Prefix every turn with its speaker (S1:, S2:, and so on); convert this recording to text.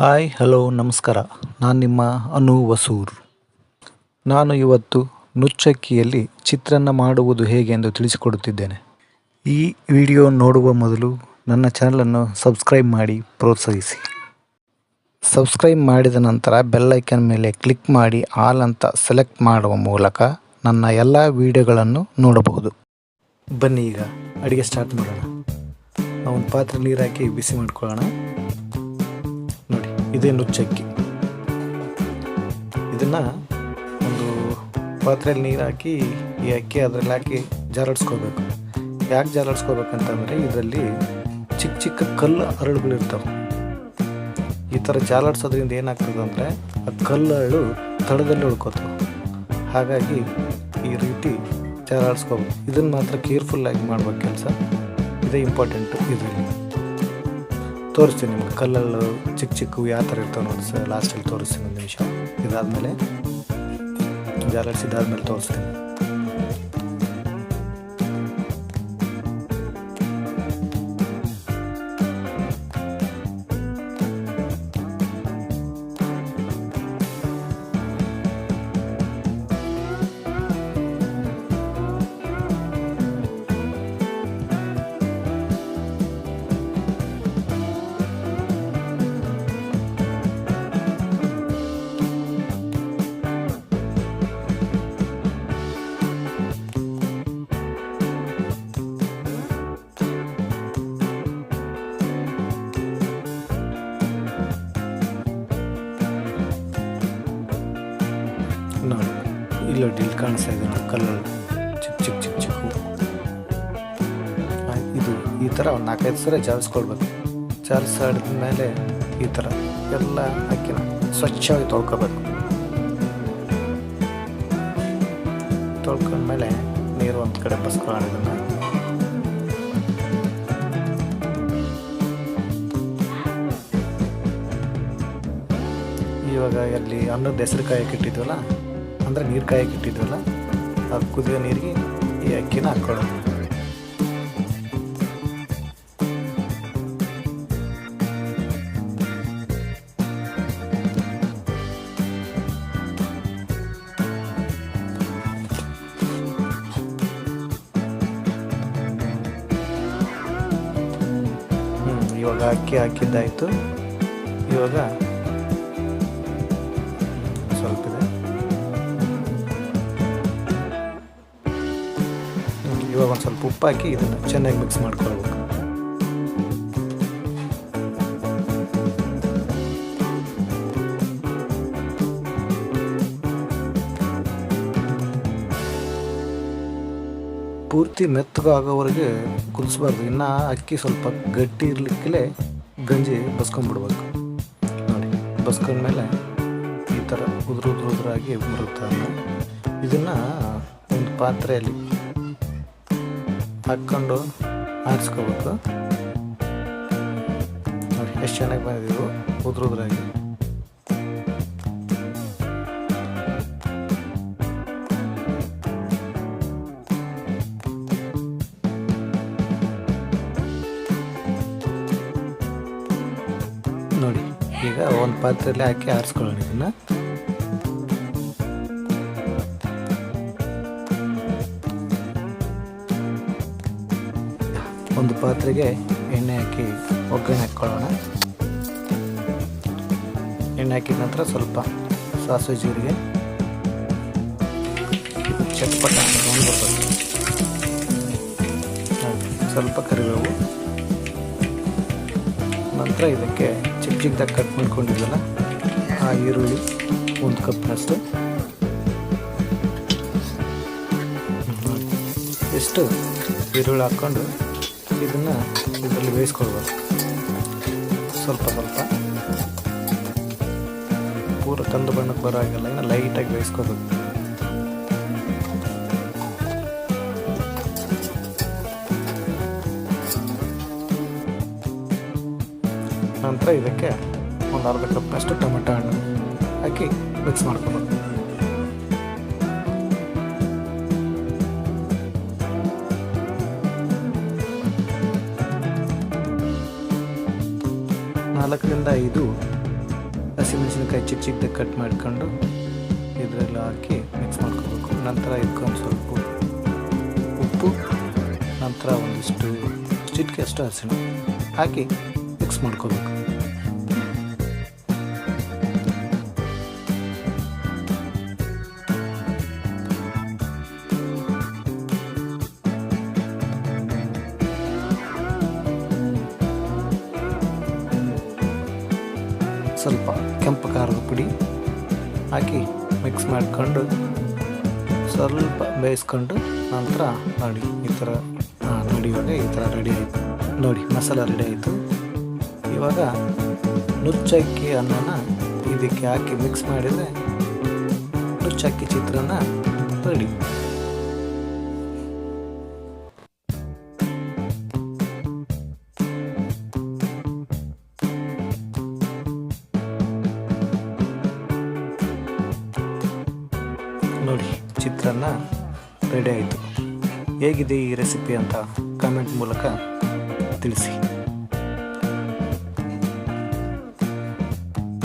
S1: Hi hello ನಮಸ್ಕಾರ. ನಾನು ನಿಮ್ಮ ಅನು ಹೊಸೂರು. ನಾನು ಇವತ್ತು ನುಚ್ಚಕ್ಕಿಯಲ್ಲಿ ಚಿತ್ರಾನ್ನ ಮಾಡುವುದು ಹೇಗೆ ಎಂದು ತಿಳಿಸಿಕೊಡುತ್ತಿದ್ದೇನೆ. ಈ ವಿಡಿಯೋ ನೋಡುವ ಮೊದಲು ನನ್ನ ಚಾನಲನ್ನು ಸಬ್ಸ್ಕ್ರೈಬ್ ಮಾಡಿ ಪ್ರೋತ್ಸಾಹಿಸಿ. ಸಬ್ಸ್ಕ್ರೈಬ್ ಮಾಡಿದ ನಂತರ ಬೆಲ್ ಐಕಾನ್ ಮೇಲೆ ಕ್ಲಿಕ್ ಮಾಡಿ ಆಲ್ ಅಂತ ಸೆಲೆಕ್ಟ್ ಮಾಡುವ ಮೂಲಕ ನನ್ನ ಎಲ್ಲ ವಿಡಿಯೋಗಳನ್ನು ನೋಡಬಹುದು. ಬನ್ನಿ ಈಗ ಅಡುಗೆ ಸ್ಟಾರ್ಟ್ ಮಾಡೋಣ. ಒಂದು ಪಾತ್ರೆ ನೀರು ಹಾಕಿ ಬಿಸಿ ಮಾಡ್ಕೊಳ್ಳೋಣ. ನೋಡಿ, ಇದೇ ನುಚ್ಚಕ್ಕಿ. ಇದನ್ನು ಒಂದು ಪಾತ್ರೆಯಲ್ಲಿ ನೀರು ಹಾಕಿ ಈ ಅಕ್ಕಿ ಅದರಲ್ಲಿ ಹಾಕಿ ಜಾಲಾಡಿಸ್ಕೋಬೇಕು. ಯಾಕೆ ಜಾಲಾಡಿಸ್ಕೋಬೇಕಂತಂದರೆ ಇದರಲ್ಲಿ ಚಿಕ್ಕ ಚಿಕ್ಕ ಕಲ್ಲು ಹರಳುಗಳಿರ್ತವೆ. ಈ ಥರ ಜಾಲಾಡಿಸೋದ್ರಿಂದ ಏನಾಗ್ತದೆ ಅಂದರೆ ಆ ಕಲ್ಲು ಹರಳು ತಳದಲ್ಲಿ ಉಳ್ಕೋತವೆ. ಹಾಗಾಗಿ ಈ ರೀತಿ ಜಾಲಾಡಿಸ್ಕೋಬೇಕು. ಇದನ್ನು ಮಾತ್ರ ಕೇರ್ಫುಲ್ಲಾಗಿ ಮಾಡ್ಬೇಕು ಕೆಲಸ. ಇದೇ ಇಂಪಾರ್ಟೆಂಟು. ಇದರಲ್ಲಿ ತೋರಿಸ್ತೀನಿ ನಿಮ್ಗೆ ಕಲ್ಲಲ್ಲಿ ಚಿಕ್ಕ ಚಿಕ್ಕವು ಯಾವ ಥರ ಇರ್ತಾವೆ ನೋಡಿ. ಲಾಸ್ಟಲ್ಲಿ ತೋರಿಸ್ತೀನಿ, ಒಂದು ನಿಮಿಷ. ಇದಾದಮೇಲೆ ಜಾಲಾಡಿಸಿದಾದ್ಮೇಲೆ ತೋರಿಸ್ತೀನಿ. ನೋಡಿ, ಇಲ್ಲಿ ಕಾಣಿಸ್ತಾ ಇದೆ ನೋಡಿ, ಕಲ್ಲಲ್ಲಿ ಚಿಕ್ಕ ಚಿಕ್ಕ ಚಿಕ್ಕ ಚಿಕ್ಕ. ಇದು ಈ ಥರ ಒಂದು 4-5 ಸಲ ಜಾಲಿಸ್ಕೊಳ್ಬೇಕು. ಜಾಲಿಸಾಡಿದ ಮೇಲೆ ಈ ಥರ ಎಲ್ಲ ಅಕ್ಕಿನ ಸ್ವಚ್ಛವಾಗಿ ತೊಳ್ಕೊಬೇಕು. ತೊಳ್ಕೊಂಡ್ಮೇಲೆ ನೀರು ಒಂದು ಕಡೆ ಬಸ್ಕೊಳ್ಳೋಣ. ಇದನ್ನು ಇವಾಗ ಅಲ್ಲಿ ಅನ್ನದ ಹೆಸರು ಕಾಯಕ್ಕೆ ಇಟ್ಟಿದ್ವಲ್ಲ, ಅಂದರೆ ನೀರು ಕಾಯಕ್ಕೆ ಇಟ್ಟಿದ್ವಲ್ಲ, ಅದು ಕುದಿಯೋ ನೀರಿಗೆ ಈ ಅಕ್ಕಿನ ಹಾಕ್ಕೊಳ್ಳೋದು. ಇವಾಗ ಅಕ್ಕಿ ಹಾಕಿದ್ದಾಯಿತು. ಇವಾಗ ಸ್ವಲ್ಪ ಇದೆ. ಇವಾಗ ಒಂದು ಸ್ವಲ್ಪ ಉಪ್ಪು ಹಾಕಿ ಇದನ್ನು ಚೆನ್ನಾಗಿ ಮಿಕ್ಸ್ ಮಾಡ್ಕೊಳ್ಬೇಕು. ಪೂರ್ತಿ ಮೆತ್ತಗಾಗೋವರೆಗೆ ಕುದಿಸ್ಬಾರ್ದು. ಇನ್ನು ಅಕ್ಕಿ ಸ್ವಲ್ಪ ಗಟ್ಟಿ ಇರಲಿಕ್ಕೆ ಗಂಜಿ ಬಸ್ಕೊಂಡ್ಬಿಡ್ಬೇಕು. ನೋಡಿ, ಬಸ್ಕೊಂಡ್ಮೇಲೆ ಈ ಥರ ಉದುರಾಗಿ ಬರುತ್ತೆ. ಇದನ್ನು ಒಂದು ಪಾತ್ರೆಯಲ್ಲಿ ಹಾಕ್ಕೊಂಡು ಆರಿಸ್ಕೋಬೇಕು. ನೋಡಿ ಎಷ್ಟು ಚೆನ್ನಾಗಿ ಬಂದಿದ್ದೀವಿ ಉದುರಾಗಿ. ನೋಡಿ, ಈಗ ಒಂದು ಪಾತ್ರೆಯಲ್ಲಿ ಹಾಕಿ ಆರಿಸ್ಕೊಳ್ಳೋಣ. ಇದನ್ನು ಒಂದು ಪಾತ್ರೆಗೆ ಎಣ್ಣೆ ಹಾಕಿ ಒಗ್ಗರಣೆ ಹಾಕ್ಕೊಳ್ಳೋಣ. ಎಣ್ಣೆ ಹಾಕಿದ ನಂತರ ಸ್ವಲ್ಪ ಸಾಸಿವೆ, ಜೀರಿಗೆ, ಚಟ್ಪಟ ಬರಬೇಕು. ಸ್ವಲ್ಪ ಕರಿಬೇವು. ನಂತರ ಇದಕ್ಕೆ ಚಿಕ್ಕ ಚಿಕ್ಕದಾಗಿ ಕಟ್ ಮಾಡ್ಕೊಂಡಿದ್ವಲ್ಲ ಆ ಈರುಳ್ಳಿ 1 ಕಪ್ನಷ್ಟು, ಎಷ್ಟು ಈರುಳ್ಳಿ ಹಾಕ್ಕೊಂಡು ಇದನ್ನು ಇದರಲ್ಲಿ ಬೇಯಿಸ್ಕೊಳ್ಬೇಕು. ಸ್ವಲ್ಪ ಪೂರ ಕಂದು ಬಣ್ಣಕ್ಕೆ ಬರೋ ಹಾಗೆಲ್ಲ ಇನ್ನು ಲೈಟಾಗಿ ಬೇಯಿಸ್ಕೋಬೇಕು. ನಂತರ ಇದಕ್ಕೆ ಒಂದು ಅರ್ಧ ಕಪ್ನಷ್ಟು ಟೊಮೆಟೊ ಹಣ್ಣು ಹಾಕಿ ಮಿಕ್ಸ್ ಮಾಡ್ಕೊಬೇಕು. ನಾಲ್ಕರಿಂದ 5 ಹಸಿಮೆಣಸಿನಕಾಯಿ ಚಿಕ್ಕ ಚಿಕ್ಕದಾಗಿ ಕಟ್ ಮಾಡ್ಕೊಂಡು ಇದರಲ್ಲಿ ಹಾಕಿ ಮಿಕ್ಸ್ ಮಾಡ್ಕೋಬೇಕು. ನಂತರ ಇದಕ್ಕೊಂದು ಸ್ವಲ್ಪ ಉಪ್ಪು, ನಂತರ ಒಂದಿಷ್ಟು ಚಿಟಿಕೆ ಅಷ್ಟು ಅರಿಶಿಣ ಹಾಕಿ ಮಿಕ್ಸ್ ಮಾಡ್ಕೋಬೇಕು. ಸ್ವಲ್ಪ ಕೆಂಪು ಖಾರದ ಪುಡಿ ಹಾಕಿ ಮಿಕ್ಸ್ ಮಾಡಿಕೊಂಡು ಸ್ವಲ್ಪ ಬೇಯಿಸ್ಕೊಂಡು ನಂತರ ನೋಡಿ ಈ ಥರ ನೋಡಿ ಇವಾಗ ಈ ಥರ ರೆಡಿ ಆಯಿತು. ನೋಡಿ ಮಸಾಲ ರೆಡಿ ಆಯಿತು. ಇವಾಗ ನುಚ್ಚಕ್ಕಿ ಅನ್ನನ ಇದಕ್ಕೆ ಹಾಕಿ ಮಿಕ್ಸ್ ಮಾಡಿದರೆ ನುಚ್ಚಕ್ಕಿ ಚಿತ್ರಾನ್ನ ರೆಡಿ. ನೋಡಿ ಚಿತ್ರಾನ್ನ ರೆಡಿ ಆಯಿತು. ಹೇಗಿದೆ ಈ ರೆಸಿಪಿ ಅಂತ ಕಾಮೆಂಟ್ ಮೂಲಕ ತಿಳಿಸಿ.